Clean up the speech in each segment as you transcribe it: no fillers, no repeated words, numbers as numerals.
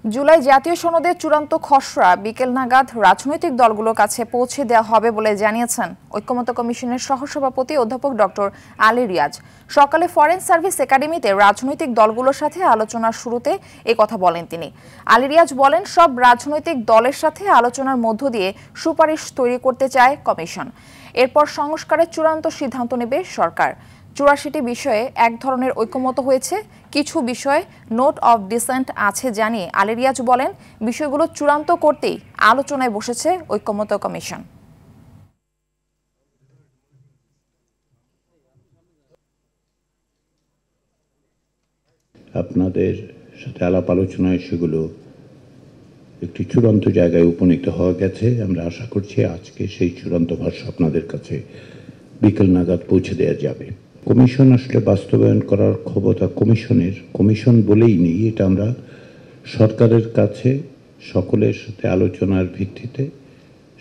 জুলাই জাতীয় সনদের চূড়ান্ত খসড়া বিকেল নাগাদ রাজনৈতিক দলগুলোর কাছে পৌঁছে দেওয়া হবে বলে জানিয়েছেন ঐক্যমত্য কমিশনের সহসভাপতি অধ্যাপক ডক্টর আলী রিয়াজ। সকালে ফরেন সার্ভিস একাডেমিতে রাজনৈতিক দলগুলোর সাথে আলোচনার শুরুতে কথা বলেন তিনি। আলী রিয়াজ বলেন, সব রাজনৈতিক দলের সাথে আলোচনার মধ্য দিয়ে সুপারিশ তৈরি করতে চায় কমিশন। এরপর সংস্কারের চূড়ান্ত সিদ্ধান্ত নেবে সরকার। ৮৪টি বিষয়ে এক ধরনের ঐক্যমত হয়েছে, কিছু বিষয়ে নোট অফ ডিসেন্ট আছে জানিয়ে আলী রিয়াজ বলেন, বিষয়গুলো চূড়ান্ত করতেই আলোচনায় বসেছে ঐক্যমত্য কমিশন। আপনাদের সাথে আলাপ আলোচনায় সেগুলো একটি চূড়ান্ত জায়গায় উপনীত হওয়া গেছে। আমরা আশা করছি আজকে সেই চূড়ান্ত ভাষ্য আপনাদের কাছে বিকেল নাগাদ পৌঁছে দেওয়া যাবে। কমিশন আসলে বাস্তবায়ন করার ক্ষমতা কমিশনের, কমিশন বলেই নেই, এটা আমরা সরকারের কাছে সকলের সাথে আলোচনার ভিত্তিতে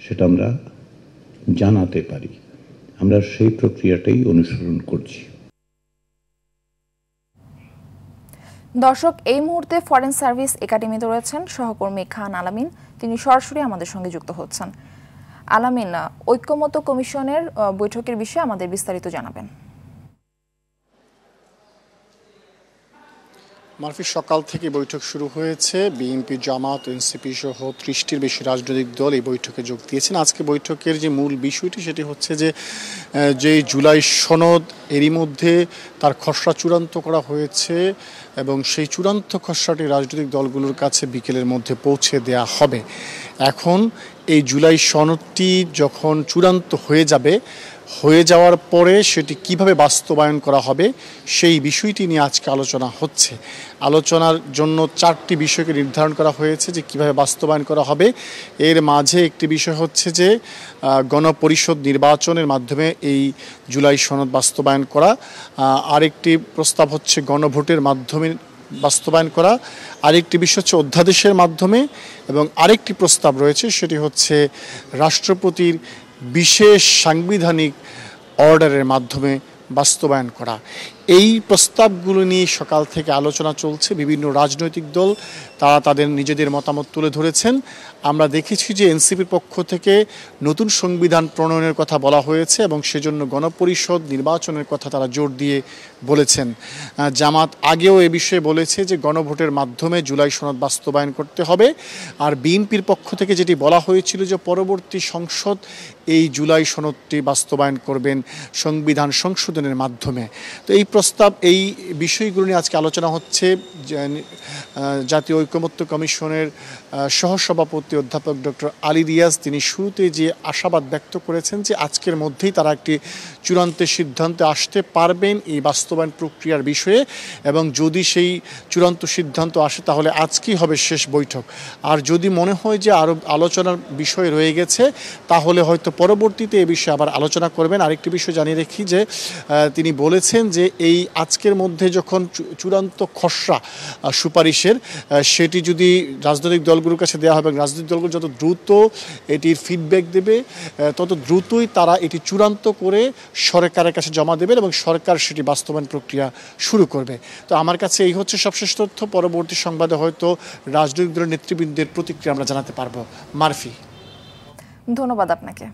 সেটা আমরা জানাতে পারি। আমরা সেই প্রক্রিয়াটাই অনুসরণ করছি। দর্শক, এই মুহূর্তে ফরেন সার্ভিস একাডেমিতে রয়েছেন সহকর্মী খান আলামিন, তিনি সরাসরি আমাদের সঙ্গে যুক্ত হচ্ছেন। আলামিন, ঐক্যমত্য কমিশনের বৈঠকের বিষয়ে আমাদের বিস্তারিত জানাবেন। মারফি, সকাল থেকে বৈঠক শুরু হয়েছে। বিএনপি, জামাত, এনসিপি সহ ৩০টির বেশি রাজনৈতিক দল এই বৈঠকে যোগ দিয়েছেন। আজকে বৈঠকের যে মূল বিষয়টি সেটি হচ্ছে যে জুলাই সনদ এরই মধ্যে তার খসড়া চূড়ান্ত করা হয়েছে এবং সেই চূড়ান্ত খসড়াটি রাজনৈতিক দলগুলোর কাছে বিকেলের মধ্যে পৌঁছে দেয়া হবে। এখন এই জুলাই সনদটি যখন চূড়ান্ত হয়ে যাওয়ার পরে সেটি কিভাবে বাস্তবায়ন করা হবে সেই বিষয়টি নিয়ে আজকে আলোচনা হচ্ছে। আলোচনার জন্য 4টি বিষয়কে নির্ধারণ করা হয়েছে যে কিভাবে বাস্তবায়ন করা হবে। এর মাঝে একটি বিষয় হচ্ছে যে গণপরিষদ নির্বাচনের মাধ্যমে এই জুলাই সনদ বাস্তবায়ন করা, আরেকটি প্রস্তাব হচ্ছে গণভোটের মাধ্যমে বাস্তবায়ন করা, আরেকটি বিষয় হচ্ছে অধ্যাদেশের মাধ্যমে, এবং আরেকটি প্রস্তাব রয়েছে সেটি হচ্ছে রাষ্ট্রপতির বিশেষ সাংবিধানিক অর্ডারের মাধ্যমে বাস্তবায়ন করা। এই প্রস্তাবগুলো নিয়ে সকাল থেকে আলোচনা চলছে। বিভিন্ন রাজনৈতিক দল তারা তাদের নিজেদের মতামত তুলে ধরেছেন। আমরা দেখেছি যে এনসিপির পক্ষ থেকে নতুন সংবিধান প্রণয়নের কথা বলা হয়েছে এবং সেজন্য গণপরিষদ নির্বাচনের কথা তারা জোর দিয়ে বলেছেন। জামাত আগেও এ বিষয়ে বলেছে যে গণভোটের মাধ্যমে জুলাই সনদ বাস্তবায়ন করতে হবে। আর বিএনপির পক্ষ থেকে যেটি বলা হয়েছিল যে পরবর্তী সংসদ এই জুলাই সনদটি বাস্তবায়ন করবেন সংবিধান সংশোধনের মাধ্যমে। তো এই বিষয়গুলো নিয়ে আজকে আলোচনা হচ্ছে। জাতীয় ঐক্যমত্য কমিশনের সহসভাপতি অধ্যাপক ডক্টর আলী রিয়াজ তিনি শুরুতে যে আশাবাদ ব্যক্ত করেছেন যে আজকের মধ্যেই তারা একটি চূড়ান্ত সিদ্ধান্তে আসতে পারবেন এই বাস্তবায়ন প্রক্রিয়ার বিষয়ে, এবং যদি সেই চূড়ান্ত সিদ্ধান্ত আসে তাহলে আজকেই হবে শেষ বৈঠক। আর যদি মনে হয় যে আরও আলোচনার বিষয় রয়ে গেছে তাহলে হয়তো পরবর্তীতে এ বিষয়ে আবার আলোচনা করবেন। আরেকটি বিষয় জানিয়ে রাখি যে তিনি বলেছেন যে এই আজকের মধ্যে যখন চূড়ান্ত খসড়া সুপারিশের সেটি যদি রাজনৈতিক দলগুলোর কাছে দেওয়া হবে, রাজনৈতিক দলগুলো যত দ্রুত এটির ফিডব্যাক দেবে তত দ্রুতই তারা এটি চূড়ান্ত করে সরকারের কাছে জমা দেবে এবং সরকার সেটি বাস্তবায়ন প্রক্রিয়া শুরু করবে। তো আমার কাছে এই হচ্ছে সবশেষ তথ্য। পরবর্তী সংবাদে হয়তো রাজনৈতিক দলের নেতৃবৃন্দের প্রতিক্রিয়া আমরা জানাতে পারবো। মারফি, ধন্যবাদ আপনাকে।